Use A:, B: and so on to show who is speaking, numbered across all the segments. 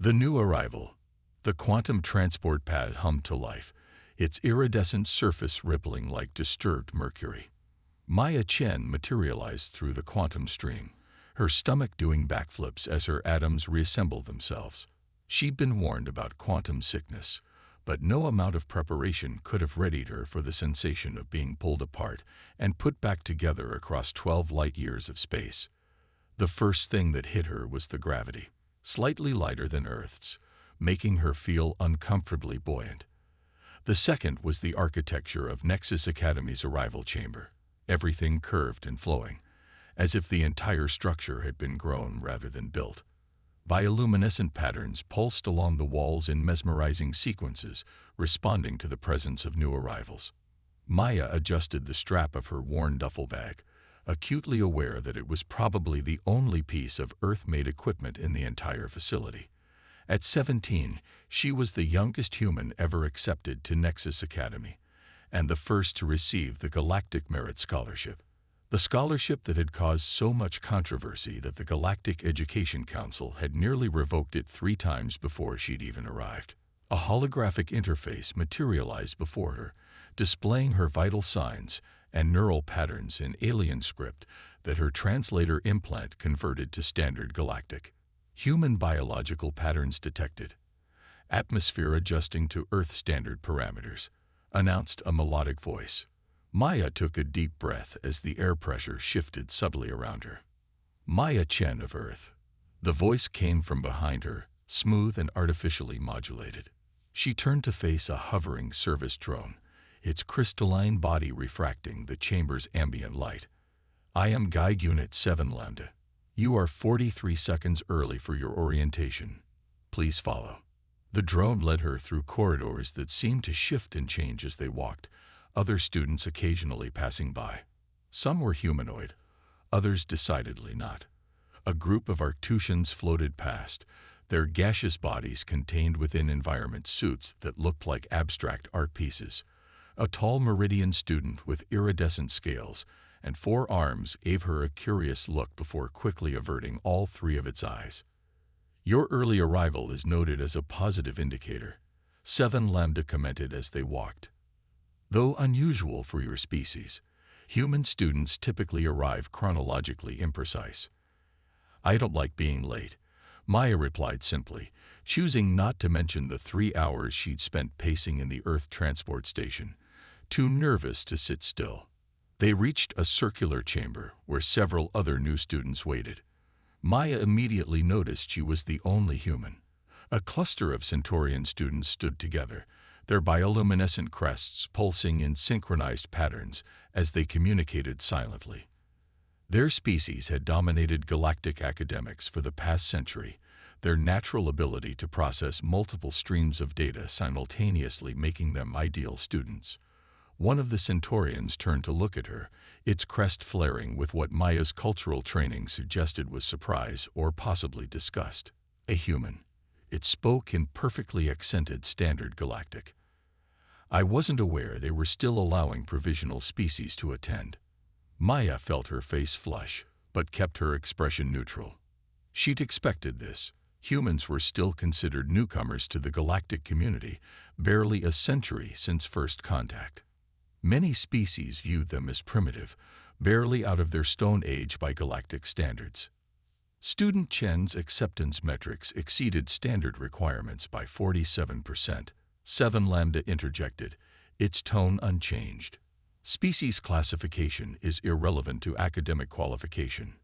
A: The new arrival. The quantum transport pad hummed to life, its iridescent surface rippling like disturbed mercury. Maya Chen materialized through the quantum stream, her stomach doing backflips as her atoms reassembled themselves. She'd been warned about quantum sickness, but no amount of preparation could have readied her for the sensation of being pulled apart and put back together across 12 light-years of space. The first thing that hit her was the gravity, slightly lighter than Earth's, making her feel uncomfortably buoyant. The second was the architecture of Nexus Academy's arrival chamber, everything curved and flowing, as if the entire structure had been grown rather than built. Bioluminescent patterns pulsed along the walls in mesmerizing sequences, responding to the presence of new arrivals. Maya adjusted the strap of her worn duffel bag, acutely aware that it was probably the only piece of Earth-made equipment in the entire facility. At 17, she was the youngest human ever accepted to Nexus Academy, and the first to receive the Galactic Merit Scholarship. The scholarship that had caused so much controversy that the Galactic Education Council had nearly revoked it 3 times before she'd even arrived. A holographic interface materialized before her, displaying her vital signs and neural patterns in alien script that her translator implant converted to standard galactic. Human biological patterns detected. Atmosphere adjusting to Earth standard parameters, announced a melodic voice. Maya took a deep breath as the air pressure shifted subtly around her. Maya Chen of Earth. The voice came from behind her, smooth and artificially modulated. She turned to face a hovering service drone, its crystalline body refracting the chamber's ambient light. I am Guide Unit 7 Lambda. You are 43 seconds early for your orientation. Please follow. The drone led her through corridors that seemed to shift and change as they walked, other students occasionally passing by. Some were humanoid, others decidedly not. A group of Arcturians floated past, their gaseous bodies contained within environment suits that looked like abstract art pieces. A tall Meridian student with iridescent scales and 4 arms gave her a curious look before quickly averting all 3 of its eyes. Your early arrival is noted as a positive indicator, 7 Lambda commented as they walked. Though unusual for your species, human students typically arrive chronologically imprecise. I don't like being late, Maya replied simply, choosing not to mention the 3 hours she'd spent pacing in the Earth transport station, too nervous to sit still. They reached a circular chamber where several other new students waited. Maya immediately noticed she was the only human. A cluster of Centaurian students stood together, their bioluminescent crests pulsing in synchronized patterns as they communicated silently. Their species had dominated galactic academics for the past century, their natural ability to process multiple streams of data simultaneously making them ideal students. One of the Centaurians turned to look at her, its crest flaring with what Maya's cultural training suggested was surprise or possibly disgust. A human. It spoke in perfectly accented standard galactic. I wasn't aware they were still allowing provisional species to attend. Maya felt her face flush, but kept her expression neutral. She'd expected this. Humans were still considered newcomers to the galactic community, barely a century since first contact. Many species viewed them as primitive, barely out of their stone age by galactic standards. Student Chen's acceptance metrics exceeded standard requirements by 47%. 7 Lambda interjected, its tone unchanged. Species classification is irrelevant to academic qualification.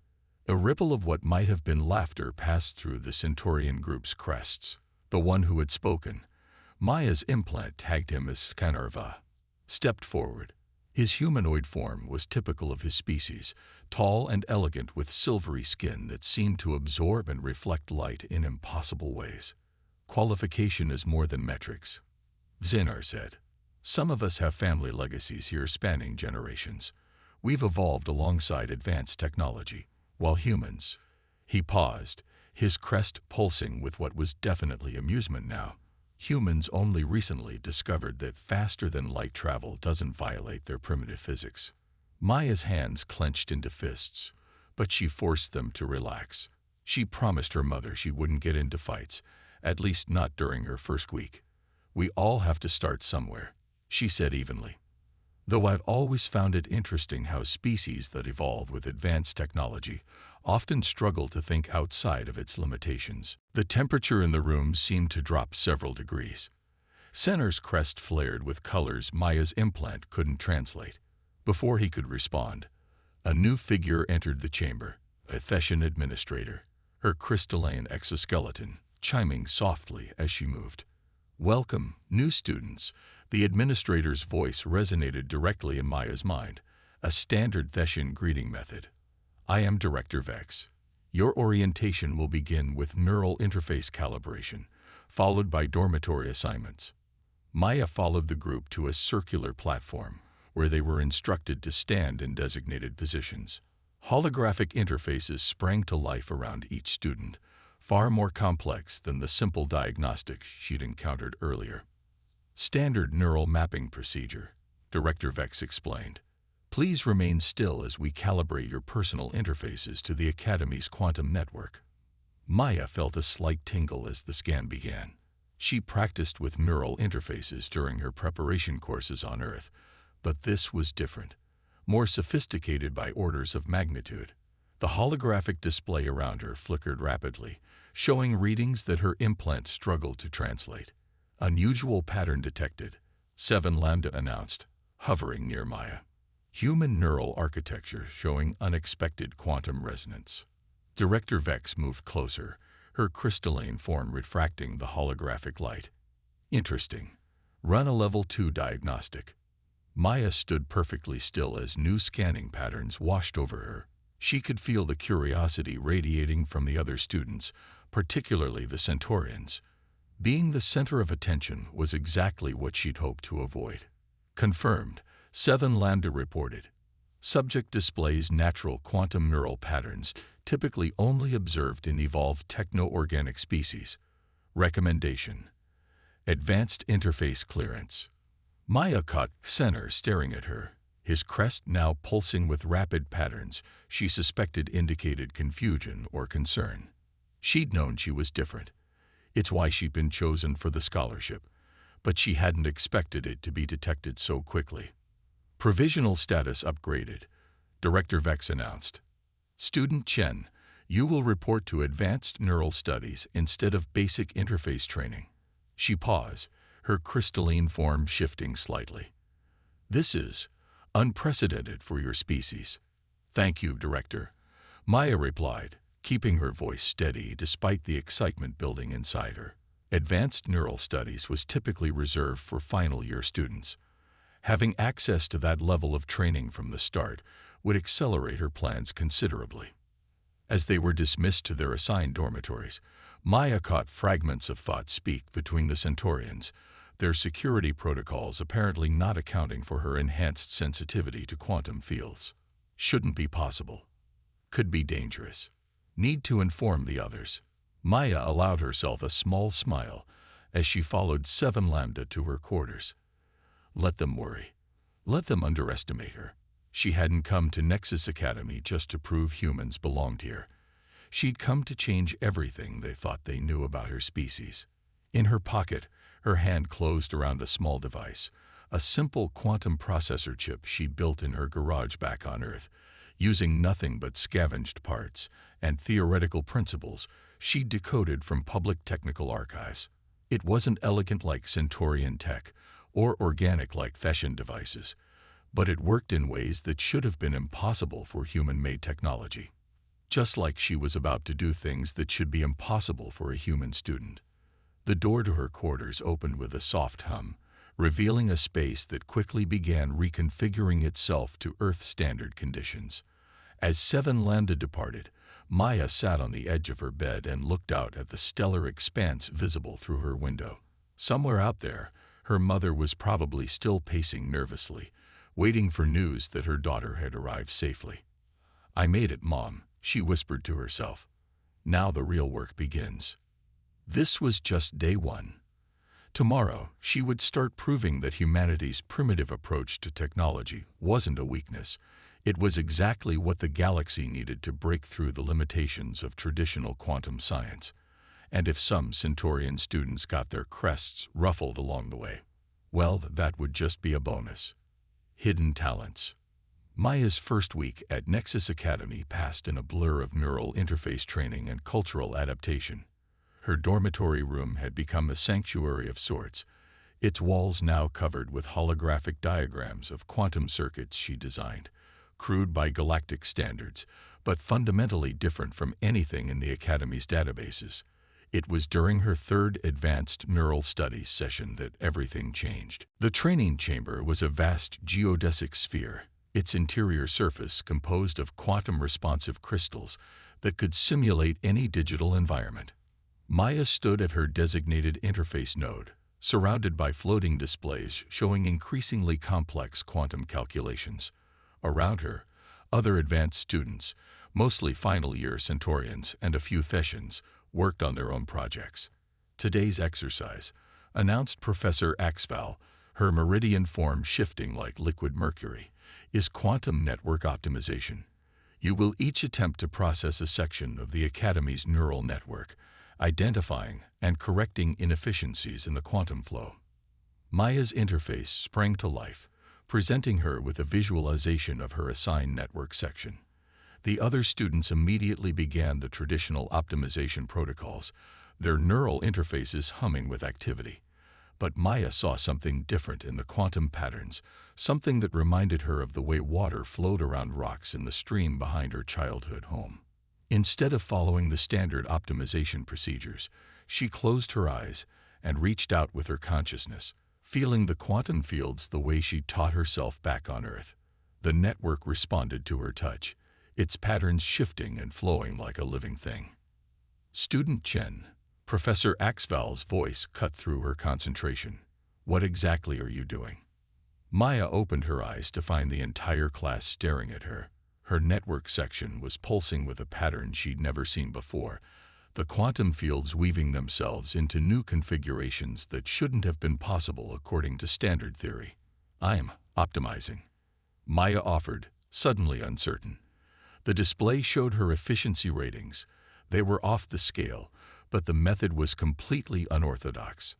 A: A ripple of what might have been laughter passed through the Centaurian group's crests. The one who had spoken, Maya's implant tagged him as Skanarva, stepped forward. His humanoid form was typical of his species, tall and elegant with silvery skin that seemed to absorb and reflect light in impossible ways. Qualification is more than metrics, Zinar said. Some of us have family legacies here spanning generations. We've evolved alongside advanced technology, while humans. He paused, his crest pulsing with what was definitely amusement now. Humans only recently discovered that faster-than-light travel doesn't violate their primitive physics. Maya's hands clenched into fists, but she forced them to relax. She promised her mother she wouldn't get into fights, at least not during her first week. We all have to start somewhere, she said evenly. Though I've always found it interesting how species that evolve with advanced technology often struggle to think outside of its limitations. The temperature in the room seemed to drop several degrees. Senner's crest flared with colors Maya's implant couldn't translate. Before he could respond, a new figure entered the chamber, a Thessian administrator, her crystalline exoskeleton chiming softly as she moved. "Welcome, new students." The administrator's voice resonated directly in Maya's mind, a standard Thessian greeting method. "I am Director Vex. Your orientation will begin with neural interface calibration, followed by dormitory assignments." Maya followed the group to a circular platform, where they were instructed to stand in designated positions. Holographic interfaces sprang to life around each student, far more complex than the simple diagnostics she'd encountered earlier. "Standard neural mapping procedure," Director Vex explained. "Please remain still as we calibrate your personal interfaces to the Academy's quantum network." Maya felt a slight tingle as the scan began. She practiced with neural interfaces during her preparation courses on Earth, but this was different, more sophisticated by orders of magnitude. The holographic display around her flickered rapidly, showing readings that her implant struggled to translate. "Unusual pattern detected," 7 Lambda announced, hovering near Maya. "Human neural architecture showing unexpected quantum resonance." Director Vex moved closer, her crystalline form refracting the holographic light. "Interesting. Run a level 2 diagnostic." Maya stood perfectly still as new scanning patterns washed over her. She could feel the curiosity radiating from the other students, particularly the Centaurians. Being the center of attention was exactly what she'd hoped to avoid. "Confirmed," 7 Lambda reported. "Subject displays natural quantum neural patterns typically only observed in evolved techno-organic species. Recommendation: advanced interface clearance." Maya caught Senner staring at her, his crest now pulsing with rapid patterns she suspected indicated confusion or concern. She'd known she was different. It's why she'd been chosen for the scholarship, but she hadn't expected it to be detected so quickly. "Provisional status upgraded," Director Vex announced. "Student Chen, you will report to advanced neural studies instead of basic interface training." She paused, her crystalline form shifting slightly. "This is unprecedented for your species." "Thank you, Director," Maya replied, keeping her voice steady despite the excitement building inside her. Advanced neural studies was typically reserved for final-year students. Having access to that level of training from the start would accelerate her plans considerably. As they were dismissed to their assigned dormitories, Maya caught fragments of thought speak between the Centaurians, their security protocols apparently not accounting for her enhanced sensitivity to quantum fields. "Shouldn't be possible. Could be dangerous. Need to inform the others." Maya allowed herself a small smile as she followed 7 Lambda to her quarters. Let them worry. Let them underestimate her. She hadn't come to Nexus Academy just to prove humans belonged here. She'd come to change everything they thought they knew about her species. In her pocket, her hand closed around a small device, a simple quantum processor chip she'd built in her garage back on Earth, using nothing but scavenged parts and theoretical principles she'd decoded from public technical archives. It wasn't elegant like Centaurian tech, or organic like Thessian devices, but it worked in ways that should have been impossible for human-made technology. Just like she was about to do things that should be impossible for a human student. The door to her quarters opened with a soft hum, revealing a space that quickly began reconfiguring itself to Earth-standard conditions. As 7 Lambda departed, Maya sat on the edge of her bed and looked out at the stellar expanse visible through her window. Somewhere out there, her mother was probably still pacing nervously, waiting for news that her daughter had arrived safely. "I made it, Mom," she whispered to herself. "Now the real work begins." This was just day 1. Tomorrow, she would start proving that humanity's primitive approach to technology wasn't a weakness. It was exactly what the galaxy needed to break through the limitations of traditional quantum science. And if some Centaurian students got their crests ruffled along the way, well, that would just be a bonus. Hidden talents. Maya's first week at Nexus Academy passed in a blur of neural interface training and cultural adaptation. Her dormitory room had become a sanctuary of sorts, its walls now covered with holographic diagrams of quantum circuits she designed, crude by galactic standards, but fundamentally different from anything in the Academy's databases. It was during her third Advanced Neural Studies session that everything changed. The training chamber was a vast geodesic sphere, its interior surface composed of quantum-responsive crystals that could simulate any digital environment. Maya stood at her designated interface node, surrounded by floating displays showing increasingly complex quantum calculations. Around her, other advanced students, mostly final-year Centaurians and a few Thesians, worked on their own projects. Today's exercise, announced Professor Axval, her meridian form shifting like liquid mercury, is quantum network optimization. You will each attempt to process a section of the Academy's neural network, identifying and correcting inefficiencies in the quantum flow. Maya's interface sprang to life, presenting her with a visualization of her assigned network section. The other students immediately began the traditional optimization protocols, their neural interfaces humming with activity. But Maya saw something different in the quantum patterns, something that reminded her of the way water flowed around rocks in the stream behind her childhood home. Instead of following the standard optimization procedures, she closed her eyes and reached out with her consciousness, feeling the quantum fields the way she taught herself back on Earth. The network responded to her touch, its patterns shifting and flowing like a living thing. Student Chen. Professor Axval's voice cut through her concentration. What exactly are you doing? Maya opened her eyes to find the entire class staring at her. Her network section was pulsing with a pattern she'd never seen before, the quantum fields weaving themselves into new configurations that shouldn't have been possible according to standard theory. I'm optimizing, Maya offered, suddenly uncertain. The display showed her efficiency ratings. They were off the scale, but the method was completely unorthodox.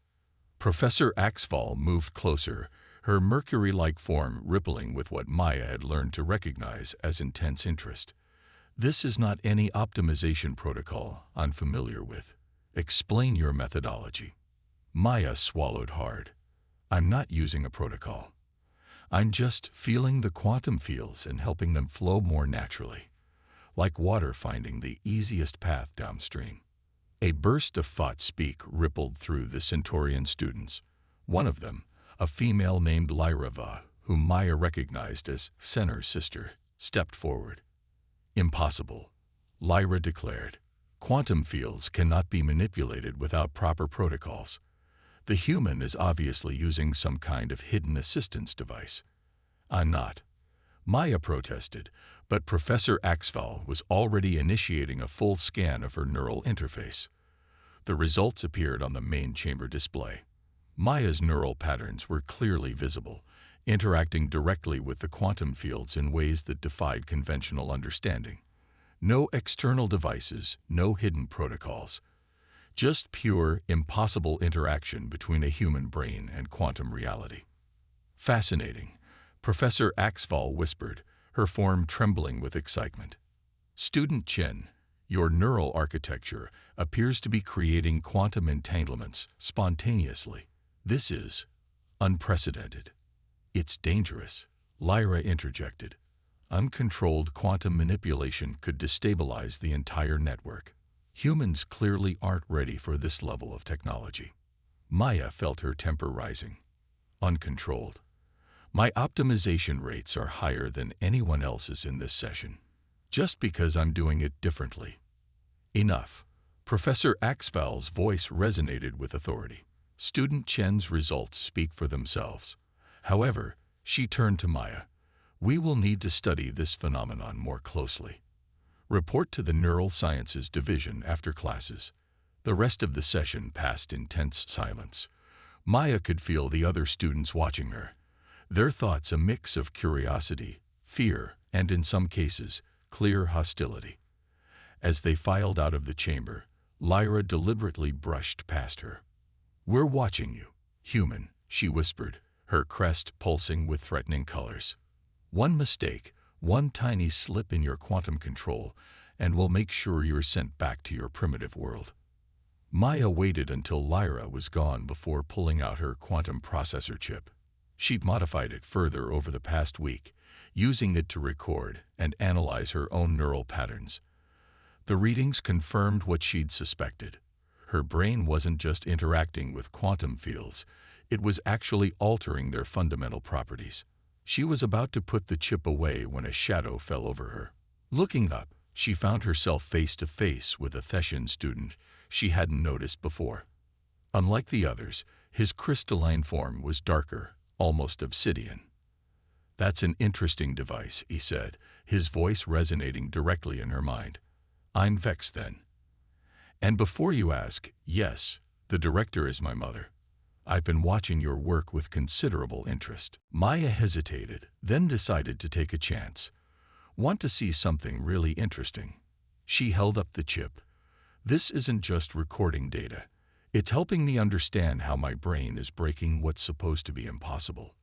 A: Professor Axval moved closer, her mercury-like form rippling with what Maya had learned to recognize as intense interest. This is not any optimization protocol I'm familiar with. Explain your methodology. Maya swallowed hard. I'm not using a protocol. I'm just feeling the quantum fields and helping them flow more naturally, like water finding the easiest path downstream. A burst of thought speak rippled through the Centaurian students. One of them, a female named Lyra, whom Maya recognized as Senner's sister, stepped forward. Impossible, Lyra declared. Quantum fields cannot be manipulated without proper protocols. The human is obviously using some kind of hidden assistance device. I'm not, Maya protested, but Professor Axval was already initiating a full scan of her neural interface. The results appeared on the main chamber display. Maya's neural patterns were clearly visible, interacting directly with the quantum fields in ways that defied conventional understanding. No external devices, no hidden protocols. Just pure, impossible interaction between a human brain and quantum reality. Fascinating, Professor Axval whispered, her form trembling with excitement. Student Chen, your neural architecture appears to be creating quantum entanglements spontaneously. This is unprecedented. It's dangerous, Lyra interjected. Uncontrolled quantum manipulation could destabilize the entire network. Humans clearly aren't ready for this level of technology. Maya felt her temper rising. Uncontrolled. My optimization rates are higher than anyone else's in this session, just because I'm doing it differently. Enough. Professor Axval's voice resonated with authority. Student Chen's results speak for themselves. However, she turned to Maya. We will need to study this phenomenon more closely. Report to the Neural Sciences Division after classes. The rest of the session passed in tense silence. Maya could feel the other students watching her, their thoughts a mix of curiosity, fear, and in some cases, clear hostility. As they filed out of the chamber, Lyra deliberately brushed past her. "We're watching you, human," she whispered, her crest pulsing with threatening colors. "One mistake, one tiny slip in your quantum control, and we'll make sure you're sent back to your primitive world." Maya waited until Lyra was gone before pulling out her quantum processor chip. She'd modified it further over the past week, using it to record and analyze her own neural patterns. The readings confirmed what she'd suspected. Her brain wasn't just interacting with quantum fields, it was actually altering their fundamental properties. She was about to put the chip away when a shadow fell over her. Looking up, she found herself face to face with a Thesian student she hadn't noticed before. Unlike the others, his crystalline form was darker, almost obsidian. "That's an interesting device," he said, his voice resonating directly in her mind. "I'm Vex, then. And before you ask, yes, the director is my mother. I've been watching your work with considerable interest." Maya hesitated, then decided to take a chance. "Want to see something really interesting?" She held up the chip. "This isn't just recording data. It's helping me understand how my brain is breaking what's supposed to be impossible."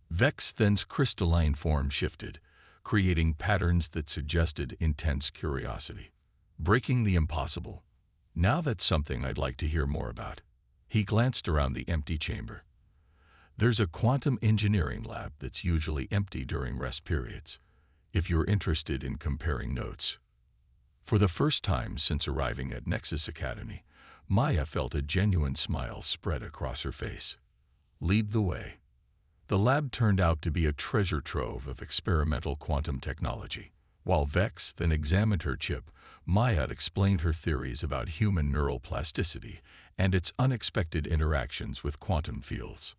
A: Vex then's crystalline form shifted, creating patterns that suggested intense curiosity. "Breaking the impossible. Now that's something I'd like to hear more about." He glanced around the empty chamber. "There's a quantum engineering lab that's usually empty during rest periods, if you're interested in comparing notes." For the first time since arriving at Nexus Academy, Maya felt a genuine smile spread across her face. "Lead the way." The lab turned out to be a treasure trove of experimental quantum technology. While Vex then examined her chip, Maya explained her theories about human neural plasticity and its unexpected interactions with quantum fields.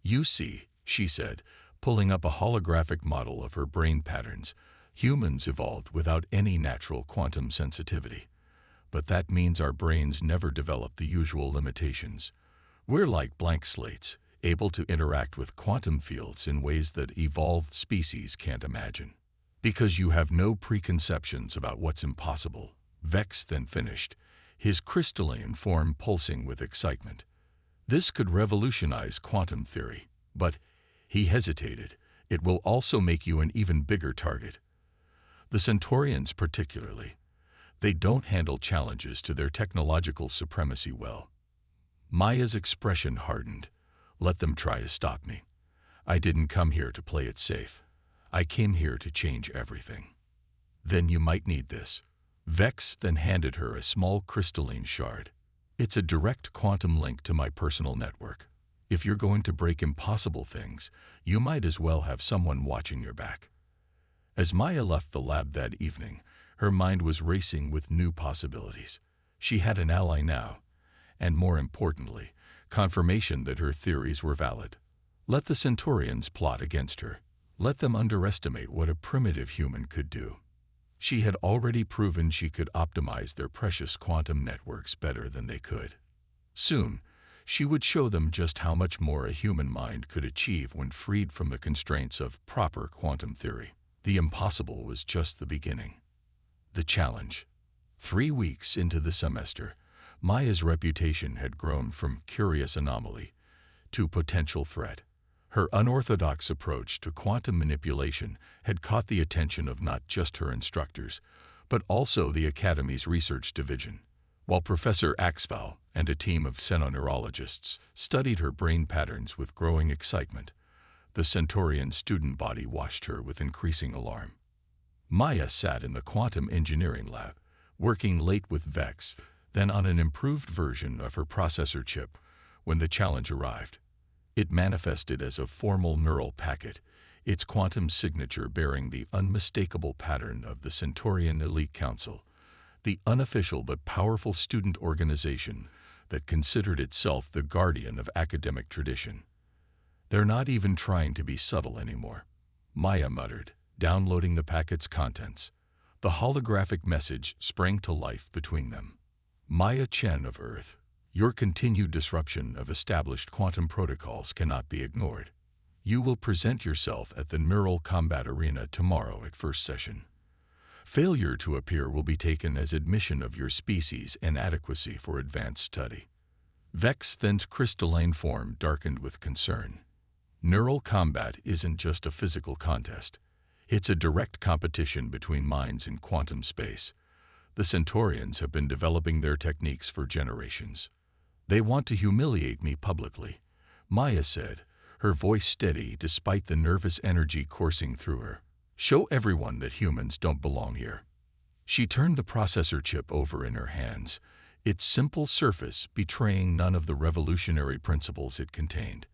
A: "You see," she said, pulling up a holographic model of her brain patterns, "humans evolved without any natural quantum sensitivity. But that means our brains never developed the usual limitations. We're like blank slates, able to interact with quantum fields in ways that evolved species can't imagine." "Because you have no preconceptions about what's impossible," Vex then finished, his crystalline form pulsing with excitement. "This could revolutionize quantum theory, but," he hesitated, "it will also make you an even bigger target. The Centaurians particularly. They don't handle challenges to their technological supremacy well." Maya's expression hardened. "Let them try to stop me. I didn't come here to play it safe. I came here to change everything." "Then you might need this." Vex then handed her a small crystalline shard. "It's a direct quantum link to my personal network. If you're going to break impossible things, you might as well have someone watching your back." As Maya left the lab that evening, her mind was racing with new possibilities. She had an ally now, and more importantly, confirmation that her theories were valid. Let the Centaurians plot against her. Let them underestimate what a primitive human could do. She had already proven she could optimize their precious quantum networks better than they could. Soon, she would show them just how much more a human mind could achieve when freed from the constraints of proper quantum theory. The impossible was just the beginning. The challenge. 3 weeks into the semester, Maya's reputation had grown from curious anomaly to potential threat. Her unorthodox approach to quantum manipulation had caught the attention of not just her instructors, but also the Academy's research division. While Professor Axval and a team of xenoneurologists studied her brain patterns with growing excitement, the Centaurian student body watched her with increasing alarm. Maya sat in the quantum engineering lab, working late with Vex, then on an improved version of her processor chip, when the challenge arrived. It manifested as a formal neural packet, its quantum signature bearing the unmistakable pattern of the Centaurian Elite Council, the unofficial but powerful student organization that considered itself the guardian of academic tradition. "They're not even trying to be subtle anymore," Maya muttered, downloading the packet's contents. The holographic message sprang to life between them. "Maya Chen of Earth, your continued disruption of established quantum protocols cannot be ignored. You will present yourself at the Neural Combat Arena tomorrow at first session. Failure to appear will be taken as admission of your species' inadequacy for advanced study. Vex's thin crystalline form darkened with concern. Neural combat isn't just a physical contest. It's a direct competition between minds in quantum space. The Centaurians have been developing their techniques for generations. They want to humiliate me publicly, Maya said, her voice steady despite the nervous energy coursing through her. Show everyone that humans don't belong here. She turned the processor chip over in her hands, its simple surface betraying none of the revolutionary principles it contained.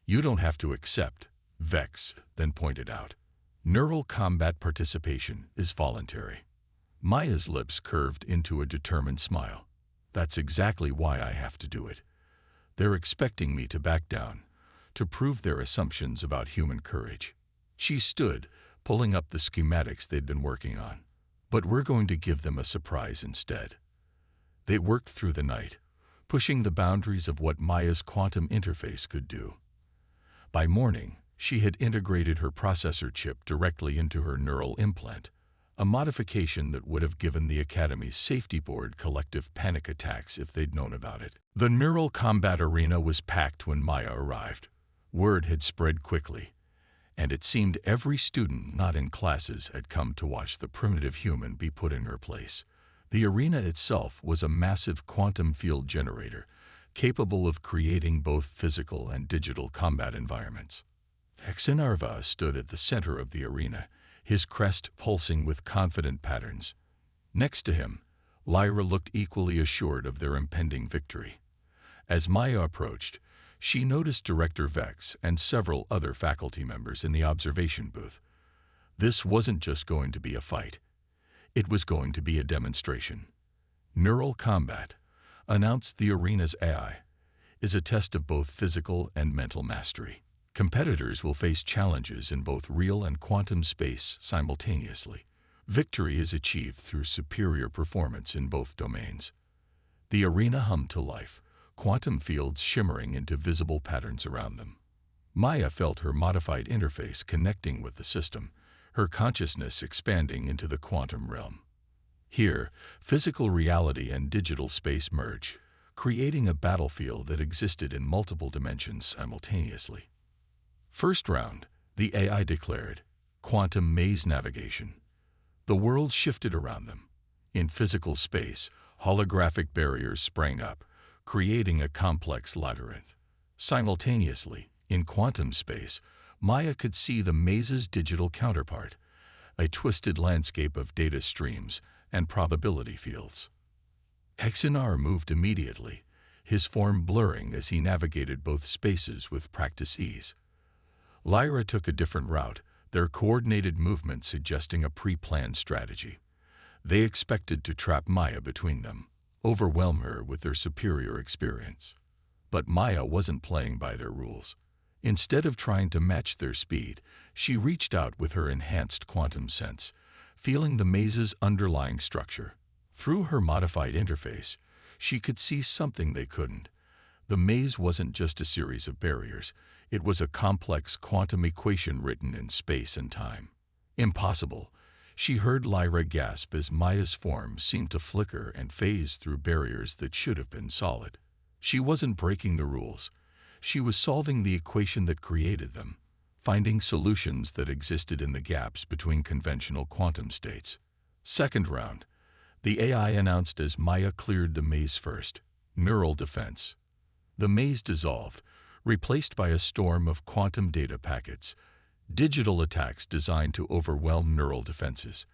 A: You don't have to accept, Vex then pointed out. Neural combat participation is voluntary. Maya's lips curved into a determined smile. That's exactly why I have to do it. They're expecting me to back down, to prove their assumptions about human courage. She stood, pulling up the schematics they'd been working on. But we're going to give them a surprise instead. They worked through the night, pushing the boundaries of what Maya's quantum interface could do. By morning, she had integrated her processor chip directly into her neural implant, a modification that would have given the Academy's safety board collective panic attacks if they'd known about it. The neural combat arena was packed when Maya arrived. Word had spread quickly, and it seemed every student not in classes had come to watch the primitive human be put in her place. The arena itself was a massive quantum field generator, capable of creating both physical and digital combat environments. Exinarva stood at the center of the arena, his crest pulsing with confident patterns. Next to him, Lyra looked equally assured of their impending victory. As Maya approached, she noticed Director Vex and several other faculty members in the observation booth. This wasn't just going to be a fight. It was going to be a demonstration. Neural combat, announced the arena's AI, is a test of both physical and mental mastery. Competitors will face challenges in both real and quantum space simultaneously. Victory is achieved through superior performance in both domains. The arena hummed to life, quantum fields shimmering into visible patterns around them. Maya felt her modified interface connecting with the system, her consciousness expanding into the quantum realm. Here, physical reality and digital space merge, creating a battlefield that existed in multiple dimensions simultaneously. First round, the AI declared, quantum maze navigation. The world shifted around them. In physical space, holographic barriers sprang up, creating a complex labyrinth. Simultaneously, in quantum space, Maya could see the maze's digital counterpart, a twisted landscape of data streams and probability fields. Hexinar moved immediately, his form blurring as he navigated both spaces with practice ease. Lyra took a different route, their coordinated movement suggesting a pre-planned strategy. They expected to trap Maya between them, overwhelm her with their superior experience. But Maya wasn't playing by their rules. Instead of trying to match their speed, she reached out with her enhanced quantum sense, feeling the maze's underlying structure. Through her modified interface, she could see something they couldn't. The maze wasn't just a series of barriers. It was a complex quantum equation written in space and time. Impossible. She heard Lyra gasp as Maya's form seemed to flicker and phase through barriers that should have been solid. She wasn't breaking the rules. She was solving the equation that created them, finding solutions that existed in the gaps between conventional quantum states. Second round, the AI announced as Maya cleared the maze first, neural defense. The maze dissolved, replaced by a storm of quantum data packets, digital attacks designed to overwhelm neural defenses.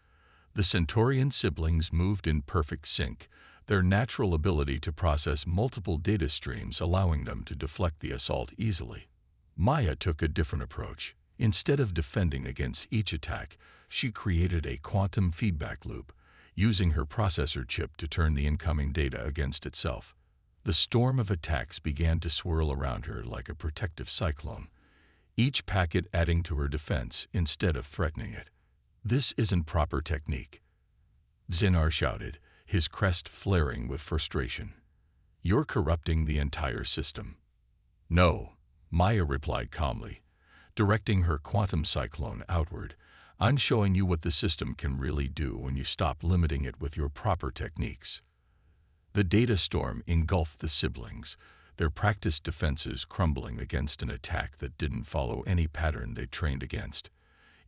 A: The Centaurian siblings moved in perfect sync, their natural ability to process multiple data streams allowing them to deflect the assault easily. Maya took a different approach. Instead of defending against each attack, she created a quantum feedback loop, using her processor chip to turn the incoming data against itself. The storm of attacks began to swirl around her like a protective cyclone, each packet adding to her defense instead of threatening it. This isn't proper technique, Zinar shouted, his crest flaring with frustration. You're corrupting the entire system. No, Maya replied calmly, directing her quantum cyclone outward. I'm showing you what the system can really do when you stop limiting it with your proper techniques." The data storm engulfed the siblings, their practiced defenses crumbling against an attack that didn't follow any pattern they trained against.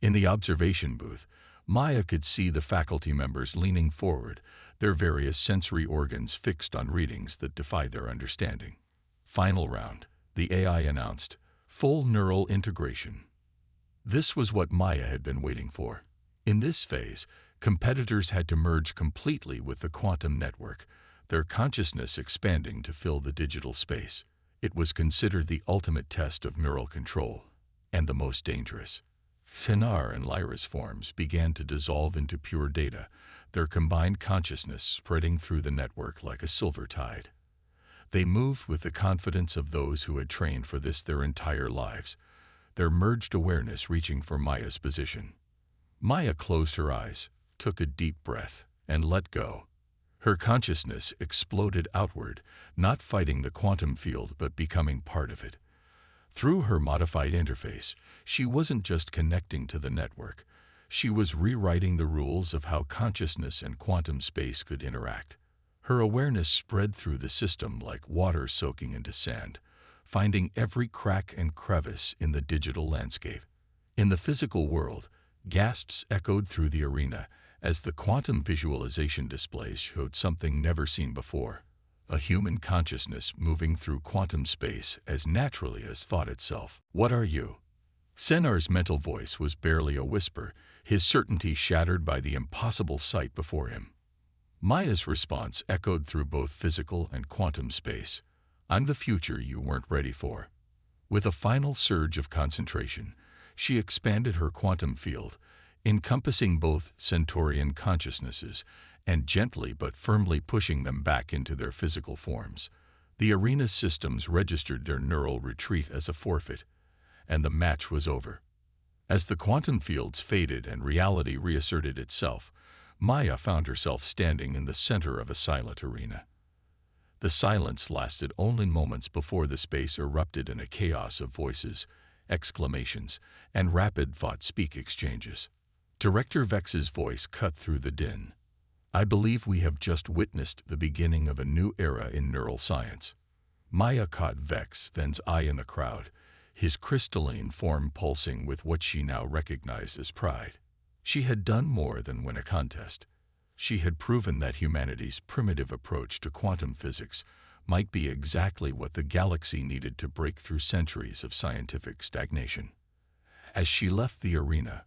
A: In the observation booth, Maya could see the faculty members leaning forward, their various sensory organs fixed on readings that defied their understanding. Final round, the AI announced, full neural integration. This was what Maya had been waiting for. In this phase, competitors had to merge completely with the quantum network, their consciousness expanding to fill the digital space. It was considered the ultimate test of neural control, and the most dangerous. Sinar and Lyra's forms began to dissolve into pure data, their combined consciousness spreading through the network like a silver tide. They moved with the confidence of those who had trained for this their entire lives, their merged awareness reaching for Maya's position. Maya closed her eyes, took a deep breath, and let go. Her consciousness exploded outward, not fighting the quantum field but becoming part of it. Through her modified interface, she wasn't just connecting to the network. She was rewriting the rules of how consciousness and quantum space could interact. Her awareness spread through the system like water soaking into sand, finding every crack and crevice in the digital landscape. In the physical world, gasps echoed through the arena as the quantum visualization displays showed something never seen before. A human consciousness moving through quantum space as naturally as thought itself. "What are you?" Senar's mental voice was barely a whisper, his certainty shattered by the impossible sight before him. Maya's response echoed through both physical and quantum space. "I'm the future you weren't ready for." With a final surge of concentration, she expanded her quantum field, encompassing both Centaurian consciousnesses and gently but firmly pushing them back into their physical forms. The arena systems registered their neural retreat as a forfeit, and the match was over. As the quantum fields faded and reality reasserted itself, Maya found herself standing in the center of a silent arena. The silence lasted only moments before the space erupted in a chaos of voices, exclamations, and rapid thought-speak exchanges. Director Vex's voice cut through the din. "I believe we have just witnessed the beginning of a new era in neural science." Maya caught Vex then's eye in the crowd, his crystalline form pulsing with what she now recognized as pride. She had done more than win a contest. She had proven that humanity's primitive approach to quantum physics might be exactly what the galaxy needed to break through centuries of scientific stagnation. As she left the arena,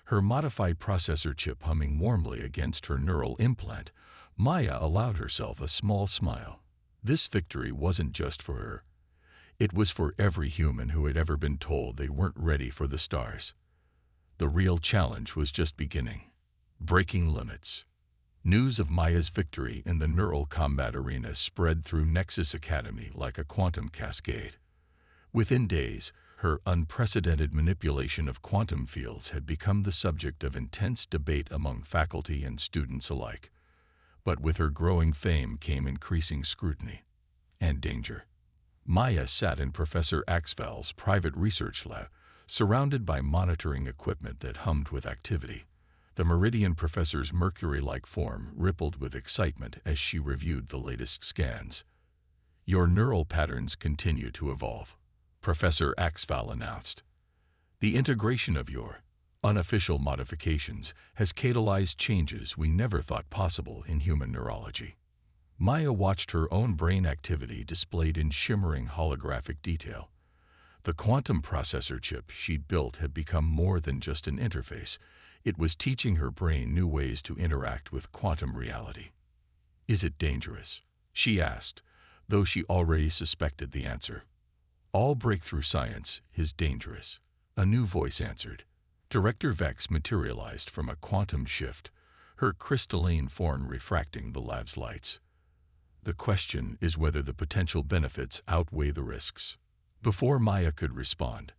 A: her modified processor chip humming warmly against her neural implant, Maya allowed herself a small smile. This victory wasn't just for her. It was for every human who had ever been told they weren't ready for the stars. The real challenge was just beginning. Breaking limits. News of Maya's victory in the neural combat arena spread through Nexus Academy like a quantum cascade. Within days, her unprecedented manipulation of quantum fields had become the subject of intense debate among faculty and students alike. But with her growing fame came increasing scrutiny and danger. Maya sat in Professor Axval's private research lab, surrounded by monitoring equipment that hummed with activity. The Meridian professor's mercury-like form rippled with excitement as she reviewed the latest scans. "Your neural patterns continue to evolve," Professor Axval announced. "The integration of your unofficial modifications has catalyzed changes we never thought possible in human neurology." Maya watched her own brain activity displayed in shimmering holographic detail. The quantum processor chip she'd built had become more than just an interface. It was teaching her brain new ways to interact with quantum reality. "Is it dangerous?" she asked, though she already suspected the answer. "All breakthrough science is dangerous," a new voice answered. Director Vex materialized from a quantum shift, her crystalline form refracting the lab's lights. "The question is whether the potential benefits outweigh the risks." Before Maya could respond,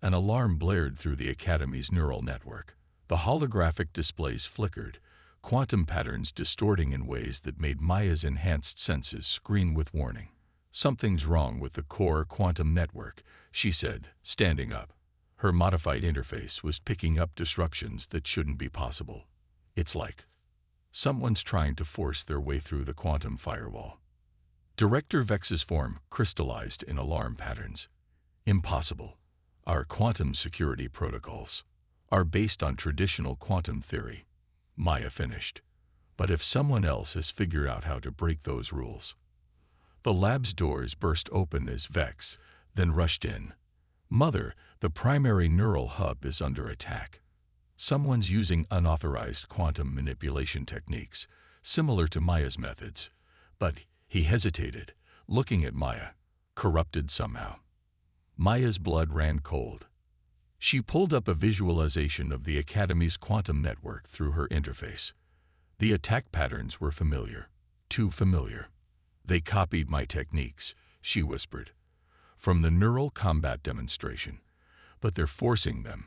A: an alarm blared through the Academy's neural network. The holographic displays flickered, quantum patterns distorting in ways that made Maya's enhanced senses scream with warning. "Something's wrong with the core quantum network," she said, standing up. Her modified interface was picking up disruptions that shouldn't be possible. It's like someone's trying to force their way through the quantum firewall. Director Vex's form crystallized in alarm patterns. Impossible. Our quantum security protocols are based on traditional quantum theory. Maya finished. But if someone else has figured out how to break those rules. The lab's doors burst open as Vex then rushed in. Mother, the primary neural hub is under attack. Someone's using unauthorized quantum manipulation techniques, similar to Maya's methods. But he hesitated, looking at Maya, corrupted somehow. Maya's blood ran cold. She pulled up a visualization of the Academy's quantum network through her interface. The attack patterns were familiar, too familiar. They copied my techniques, she whispered, from the neural combat demonstration. But they're forcing them,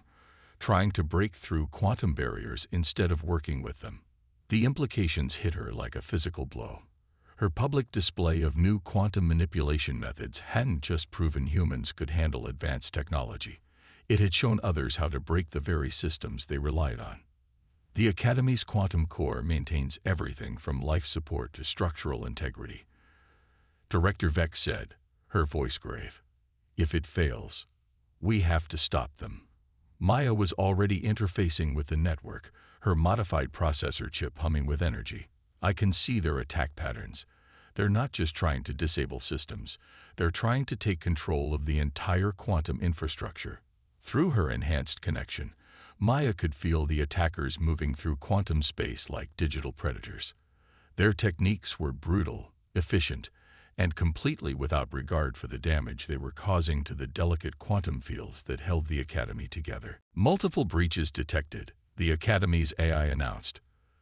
A: trying to break through quantum barriers instead of working with them. The implications hit her like a physical blow. Her public display of new quantum manipulation methods hadn't just proven humans could handle advanced technology. It had shown others how to break the very systems they relied on. The Academy's quantum core maintains everything from life support to structural integrity. Director Vex said, her voice grave. If it fails, we have to stop them. Maya was already interfacing with the network, her modified processor chip humming with energy. I can see their attack patterns. They're not just trying to disable systems. They're trying to take control of the entire quantum infrastructure. Through her enhanced connection, Maya could feel the attackers moving through quantum space like digital predators. Their techniques were brutal, efficient, and completely without regard for the damage they were causing to the delicate quantum fields that held the Academy together. Multiple breaches detected, the Academy's AI announced.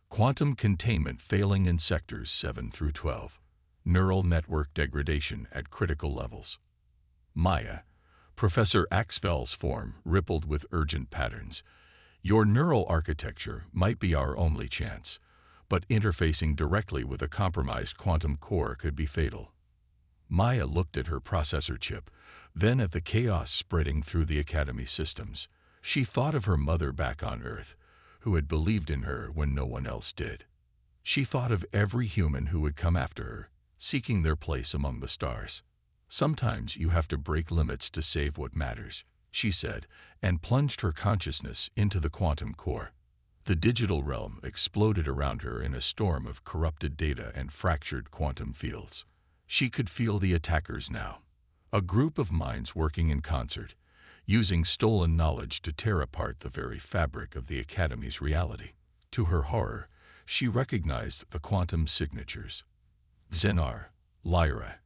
A: Quantum containment failing in sectors 7 through 12. Neural network degradation at critical levels. Maya, Professor Axfel's form rippled with urgent patterns. Your neural architecture might be our only chance, but interfacing directly with a compromised quantum core could be fatal. Maya looked at her processor chip, then at the chaos spreading through the Academy systems. She thought of her mother back on Earth, who had believed in her when no one else did. She thought of every human who would come after her, seeking their place among the stars. Sometimes you have to break limits to save what matters, she said, and plunged her consciousness into the quantum core. The digital realm exploded around her in a storm of corrupted data and fractured quantum fields. She could feel the attackers now, a group of minds working in concert, using stolen knowledge to tear apart the very fabric of the Academy's reality. To her horror, she recognized the quantum signatures. Xenar, Lyra,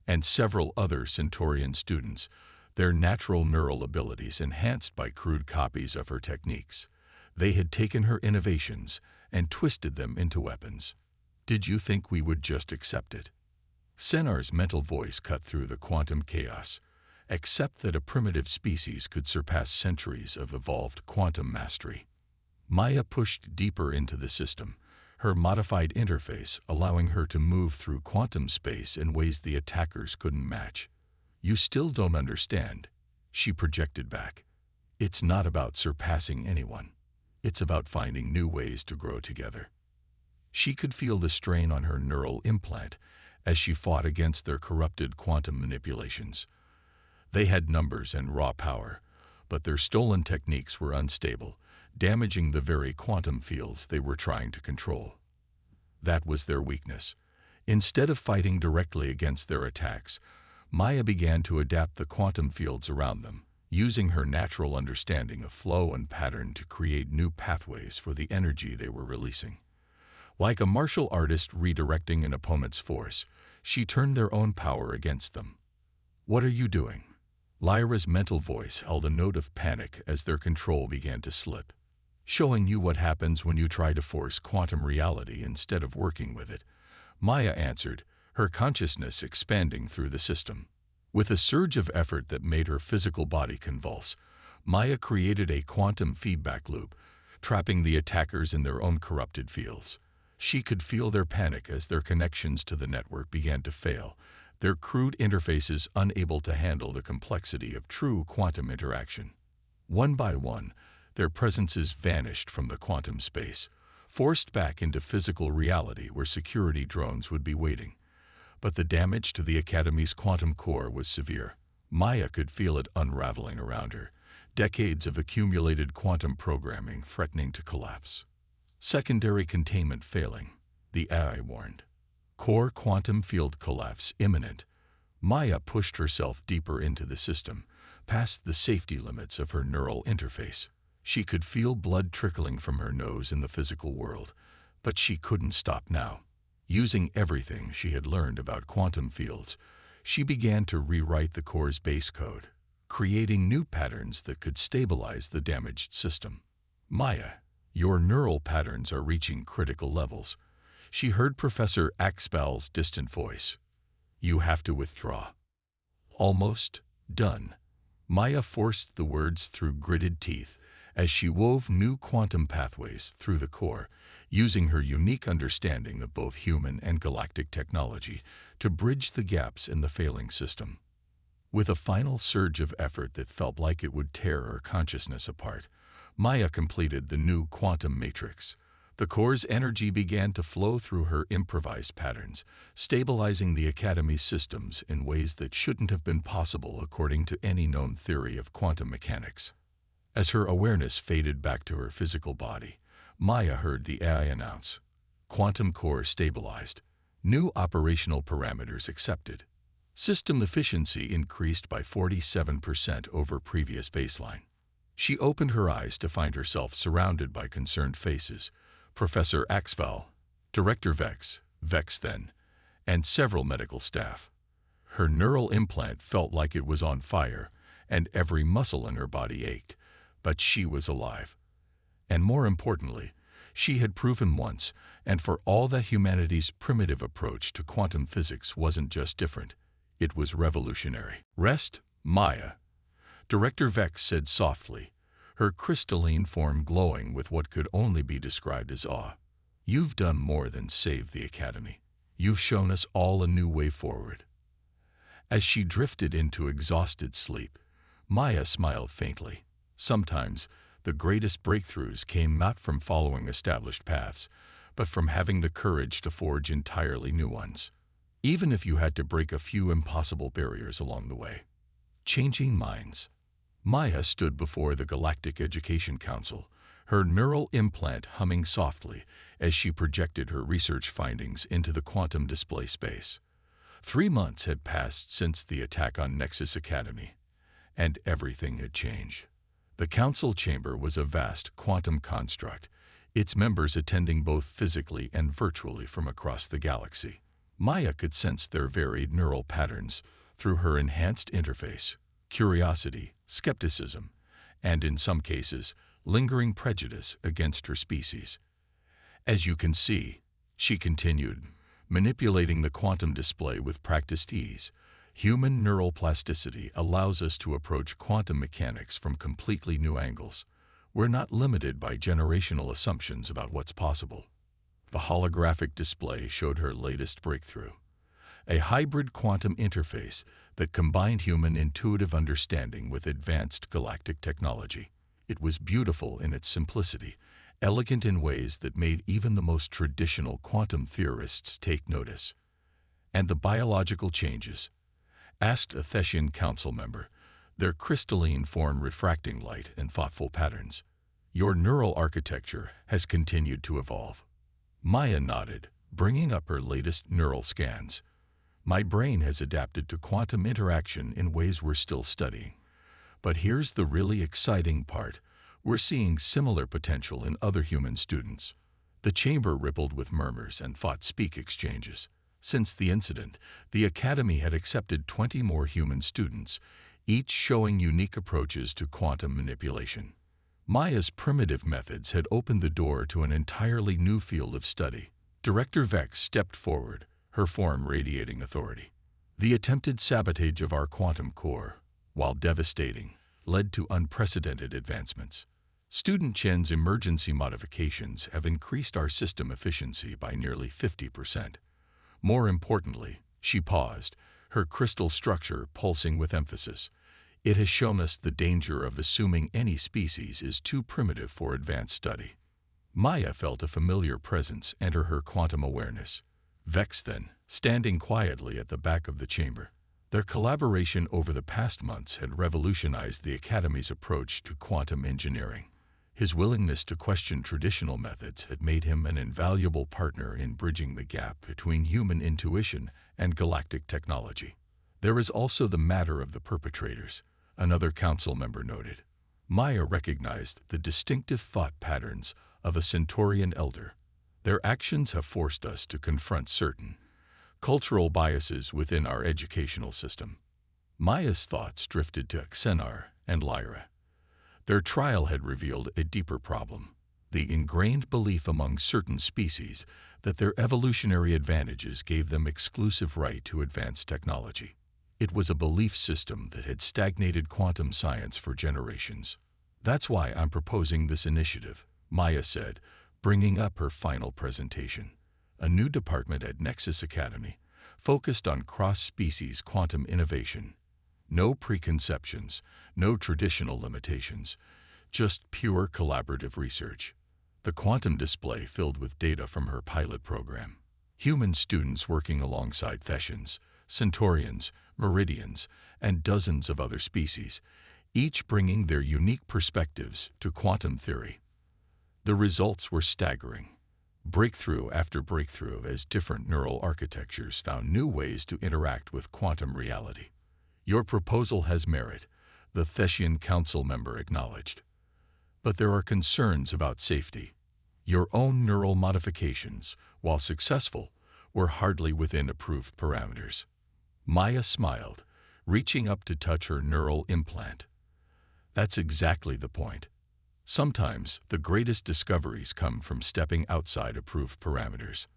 A: and several other Centaurian students, their natural neural abilities enhanced by crude copies of her techniques. They had taken her innovations and twisted them into weapons. Did you think we would just accept it? Xenar's mental voice cut through the quantum chaos. Accept that a primitive species could surpass centuries of evolved quantum mastery. Maya pushed deeper into the system, her modified interface allowing her to move through quantum space in ways the attackers couldn't match. You still don't understand, she projected back. It's not about surpassing anyone. It's about finding new ways to grow together. She could feel the strain on her neural implant as she fought against their corrupted quantum manipulations. They had numbers and raw power, but their stolen techniques were unstable, damaging the very quantum fields they were trying to control. That was their weakness. Instead of fighting directly against their attacks, Maya began to adapt the quantum fields around them, using her natural understanding of flow and pattern to create new pathways for the energy they were releasing. Like a martial artist redirecting an opponent's force, she turned their own power against them. What are you doing? Lyra's mental voice held a note of panic as their control began to slip. Showing you what happens when you try to force quantum reality instead of working with it, Maya answered, her consciousness expanding through the system. With a surge of effort that made her physical body convulse, Maya created a quantum feedback loop, trapping the attackers in their own corrupted fields. She could feel their panic as their connections to the network began to fail, their crude interfaces unable to handle the complexity of true quantum interaction. One by one, their presences vanished from the quantum space, forced back into physical reality where security drones would be waiting. But the damage to the Academy's quantum core was severe. Maya could feel it unraveling around her, decades of accumulated quantum programming threatening to collapse. Secondary containment failing, the AI warned. Core quantum field collapse imminent. Maya pushed herself deeper into the system, past the safety limits of her neural interface. She could feel blood trickling from her nose in the physical world, but she couldn't stop now. Using everything she had learned about quantum fields, she began to rewrite the core's base code, creating new patterns that could stabilize the damaged system. Maya, your neural patterns are reaching critical levels. She heard Professor Axbal's distant voice. You have to withdraw. Almost done. Maya forced the words through gritted teeth as she wove new quantum pathways through the core, using her unique understanding of both human and galactic technology to bridge the gaps in the failing system. With a final surge of effort that felt like it would tear her consciousness apart, Maya completed the new quantum matrix. The core's energy began to flow through her improvised patterns, stabilizing the Academy's systems in ways that shouldn't have been possible according to any known theory of quantum mechanics. As her awareness faded back to her physical body, Maya heard the AI announce, "Quantum core stabilized. New operational parameters accepted. System efficiency increased by 47% over previous baseline." She opened her eyes to find herself surrounded by concerned faces. Professor Axval, Director Vex then, and several medical staff. Her neural implant felt like it was on fire, and every muscle in her body ached, but she was alive. And more importantly, she had proven once and for all that humanity's primitive approach to quantum physics wasn't just different, it was revolutionary. "Rest, Maya," Director Vex said softly, her crystalline form glowing with what could only be described as awe. "You've done more than save the Academy. You've shown us all a new way forward." As she drifted into exhausted sleep, Maya smiled faintly. Sometimes, the greatest breakthroughs came not from following established paths, but from having the courage to forge entirely new ones, even if you had to break a few impossible barriers along the way. Changing minds. Maya stood before the Galactic Education Council, her neural implant humming softly as she projected her research findings into the quantum display space. 3 months had passed since the attack on Nexus Academy, and everything had changed. The council chamber was a vast quantum construct, its members attending both physically and virtually from across the galaxy. Maya could sense their varied neural patterns through her enhanced interface. Curiosity, skepticism, and in some cases, lingering prejudice against her species. "As you can see," she continued, manipulating the quantum display with practiced ease, "human neural plasticity allows us to approach quantum mechanics from completely new angles. We're not limited by generational assumptions about what's possible." The holographic display showed her latest breakthrough, a hybrid quantum interface that combined human intuitive understanding with advanced galactic technology. It was beautiful in its simplicity, elegant in ways that made even the most traditional quantum theorists take notice. "And the biological changes?" asked a Thesian council member, their crystalline form refracting light in thoughtful patterns. "Your neural architecture has continued to evolve." Maya nodded, bringing up her latest neural scans. "My brain has adapted to quantum interaction in ways we're still studying. But here's the really exciting part. We're seeing similar potential in other human students." The chamber rippled with murmurs and thought-speak exchanges. Since the incident, the Academy had accepted 20 more human students, each showing unique approaches to quantum manipulation. Maya's primitive methods had opened the door to an entirely new field of study. Director Vex stepped forward, her form radiating authority. "The attempted sabotage of our quantum core, while devastating, led to unprecedented advancements. Student Chen's emergency modifications have increased our system efficiency by nearly 50%. More importantly," she paused, her crystal structure pulsing with emphasis, It has shown us the danger of assuming any species is too primitive for advanced study. Maya felt a familiar presence enter her quantum awareness. Vex, then, standing quietly at the back of the chamber. Their collaboration over the past months had revolutionized the Academy's approach to quantum engineering. His willingness to question traditional methods had made him an invaluable partner in bridging the gap between human intuition and galactic technology. There is also the matter of the perpetrators, another council member noted. Maya recognized the distinctive thought patterns of a Centaurian elder. Their actions have forced us to confront certain cultural biases within our educational system. Maya's thoughts drifted to Xenar and Lyra. Their trial had revealed a deeper problem: the ingrained belief among certain species that their evolutionary advantages gave them exclusive right to advanced technology. It was a belief system that had stagnated quantum science for generations. "That's why I'm proposing this initiative," Maya said, bringing up her final presentation. A new department at Nexus Academy, focused on cross-species quantum innovation. No preconceptions, no traditional limitations, just pure collaborative research. The quantum display filled with data from her pilot program. Human students working alongside Thessians, Centaurians, Meridians, and dozens of other species, each bringing their unique perspectives to quantum theory. The results were staggering. Breakthrough after breakthrough as different neural architectures found new ways to interact with quantum reality. "Your proposal has merit," the Thessian council member acknowledged. "But there are concerns about safety. Your own neural modifications, while successful, were hardly within approved parameters." Maya smiled, reaching up to touch her neural implant. "That's exactly the point. Sometimes the greatest discoveries come from stepping outside approved parameters.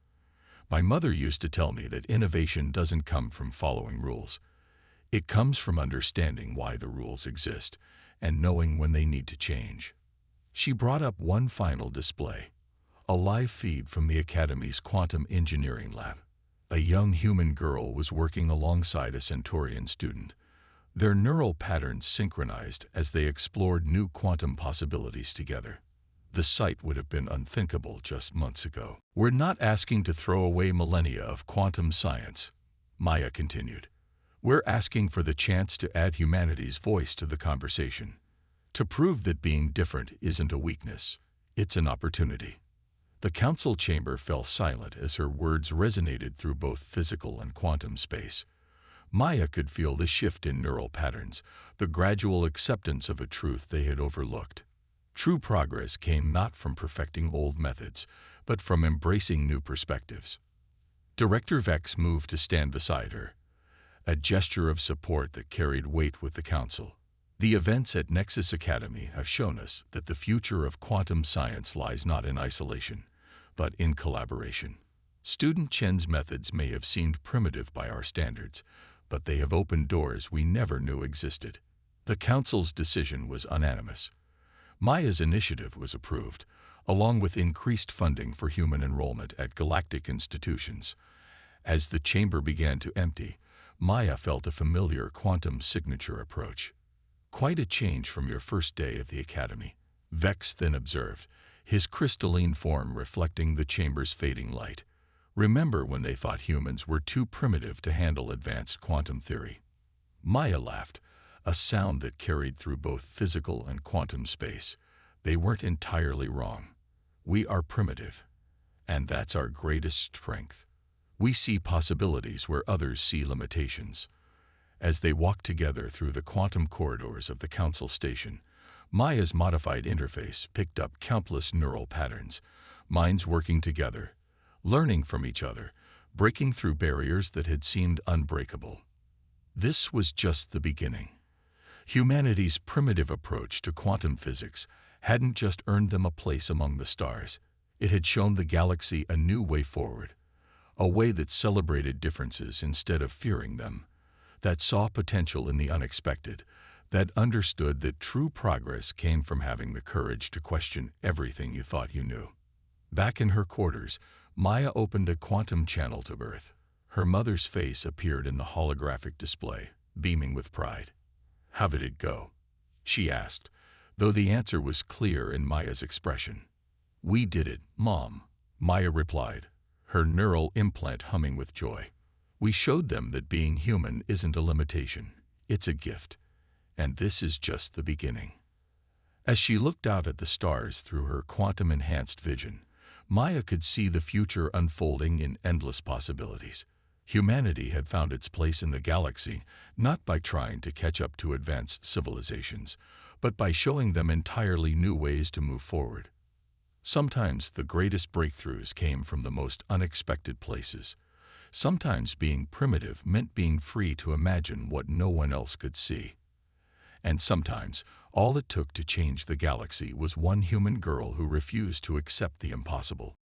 A: My mother used to tell me that innovation doesn't come from following rules. It comes from understanding why the rules exist and knowing when they need to change." She brought up one final display, a live feed from the Academy's quantum engineering lab. A young human girl was working alongside a Centaurian student, their neural patterns synchronized as they explored new quantum possibilities together. The sight would have been unthinkable just months ago. "We're not asking to throw away millennia of quantum science," Maya continued. "We're asking for the chance to add humanity's voice to the conversation, to prove that being different isn't a weakness, it's an opportunity." The council chamber fell silent as her words resonated through both physical and quantum space. Maya could feel the shift in neural patterns, the gradual acceptance of a truth they had overlooked. True progress came not from perfecting old methods, but from embracing new perspectives. Director Vex moved to stand beside her, a gesture of support that carried weight with the council. "The events at Nexus Academy have shown us that the future of quantum science lies not in isolation, but in collaboration. Student Chen's methods may have seemed primitive by our standards, but they have opened doors we never knew existed." The council's decision was unanimous. Maya's initiative was approved, along with increased funding for human enrollment at galactic institutions. As the chamber began to empty, Maya felt a familiar quantum signature approach. "Quite a change from your first day at the Academy," Vex then observed, his crystalline form reflecting the chamber's fading light. "Remember when they thought humans were too primitive to handle advanced quantum theory?" Maya laughed, a sound that carried through both physical and quantum space. "They weren't entirely wrong. We are primitive, and that's our greatest strength. We see possibilities where others see limitations." As they walked together through the quantum corridors of the council station, Maya's modified interface picked up countless neural patterns, minds working together, learning from each other, breaking through barriers that had seemed unbreakable. This was just the beginning. Humanity's primitive approach to quantum physics hadn't just earned them a place among the stars. It had shown the galaxy a new way forward, a way that celebrated differences instead of fearing them, that saw potential in the unexpected, that understood that true progress came from having the courage to question everything you thought you knew. Back in her quarters, Maya opened a quantum channel to Earth. Her mother's face appeared in the holographic display, beaming with pride. "How did it go?" she asked, though the answer was clear in Maya's expression. "We did it, Mom," Maya replied, her neural implant humming with joy. "We showed them that being human isn't a limitation, it's a gift. And this is just the beginning." As she looked out at the stars through her quantum-enhanced vision, Maya could see the future unfolding in endless possibilities. Humanity had found its place in the galaxy not by trying to catch up to advanced civilizations, but by showing them entirely new ways to move forward. Sometimes the greatest breakthroughs came from the most unexpected places. Sometimes being primitive meant being free to imagine what no one else could see. And sometimes all it took to change the galaxy was one human girl who refused to accept the impossible.